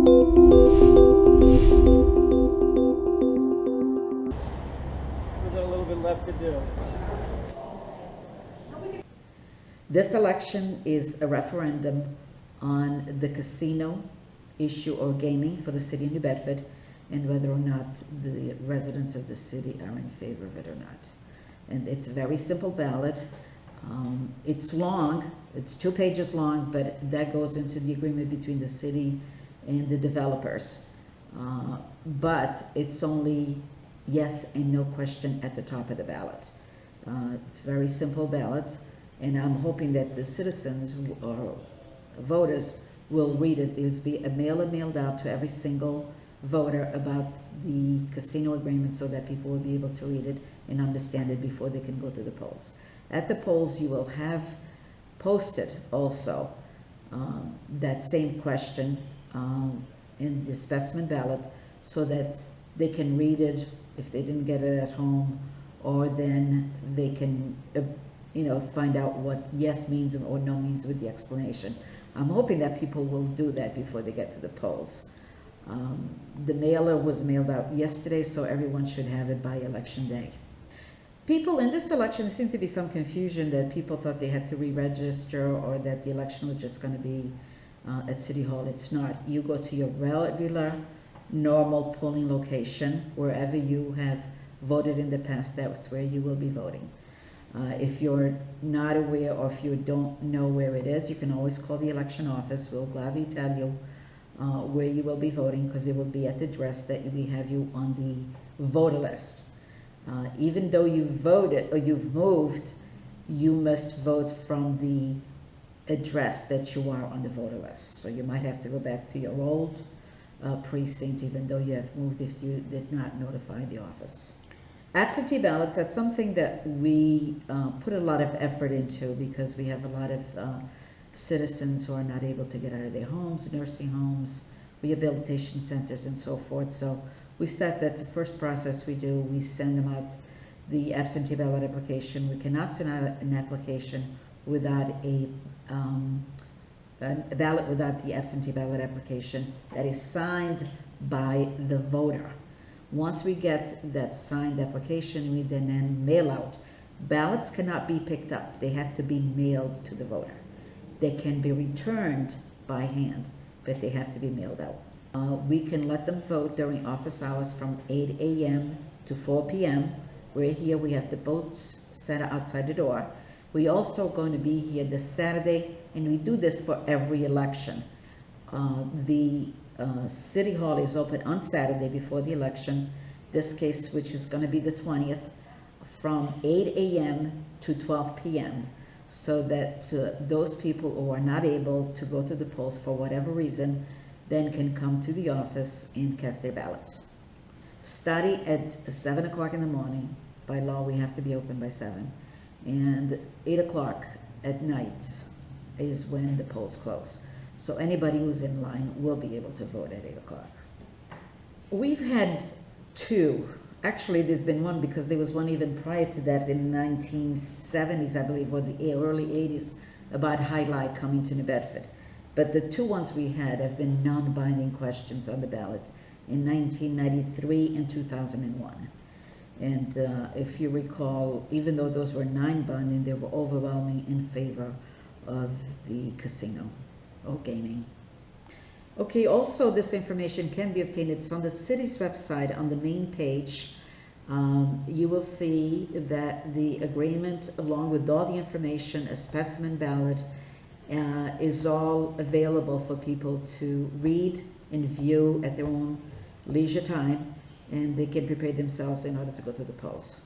We've got a little bit left to do. This election is a referendum on the casino issue or gaming for the city of New Bedford, and whether or not the residents of the city are in favor of it or not. And it's a very simple ballot. It's long, it's 2 pages long, but that goes into the agreement between the city and the developers. But it's only yes and no question at the top of the ballot. It's a very simple ballot, and I'm hoping that the citizens or voters will read it. There's be a mailer mailed out to every single voter about the casino agreement so that people will be able to read it and understand it before they can go to the polls. At the polls, you will have posted also that same question in the specimen ballot so that they can read it if they didn't get it at home, or then they can find out what yes means or no means with the explanation. I'm hoping that people will do that before they get to the polls. The mailer was mailed out yesterday, so everyone should have it by election day. People in this election, there seems to be some confusion that people thought they had to re-register or that the election was just going to be at City Hall. It's not. You go to your regular, normal polling location, wherever you have voted in the past, that's where you will be voting. If you're not aware or if you don't know where it is, you can always call the election office. We'll gladly tell you where you will be voting, because it will be at the address that we have you on the voter list. Even though you voted or you've moved, you must vote from the address that you are on the voter list. So you might have to go back to your old precinct, even though you have moved, if you did not notify the office. Absentee ballots, that's something that we put a lot of effort into, because we have a lot of citizens who are not able to get out of their homes, nursing homes, rehabilitation centers, and so forth. So that's the first process we do. We send them out the absentee ballot application. We cannot send out an application without a ballot without the absentee ballot application that is signed by the voter. Once we get that signed application, we then mail out. Ballots cannot be picked up. They have to be mailed to the voter. They can be returned by hand, but they have to be mailed out. We can let them vote during office hours from 8 a.m. to 4 p.m. We're here. We have the boats set outside the door. We're also going to be here this Saturday, and we do this for every election. The City Hall is open on Saturday before the election, this case, which is going to be the 20th, from 8 a.m. to 12 p.m. so that those people who are not able to go to the polls for whatever reason then can come to the office and cast their ballots. Starting at 7 o'clock in the morning, by law we have to be open by 7, and 8 o'clock at night is when the polls close. So anybody who's in line will be able to vote at 8 o'clock. We've had two. Actually, there's been one, because there was one even prior to that in the 1970s, I believe, or the early 80s, about highlight coming to New Bedford. But the two ones we had have been non-binding questions on the ballot in 1993 and 2001. And if you recall, even though those were non-binding, they were overwhelming in favor of the casino or gaming. Okay, also this information can be obtained. It's on the city's website on the main page. You will see that the agreement, along with all the information, a specimen ballot, is all available for people to read and view at their own leisure time, and they can prepare themselves in order to go to the polls.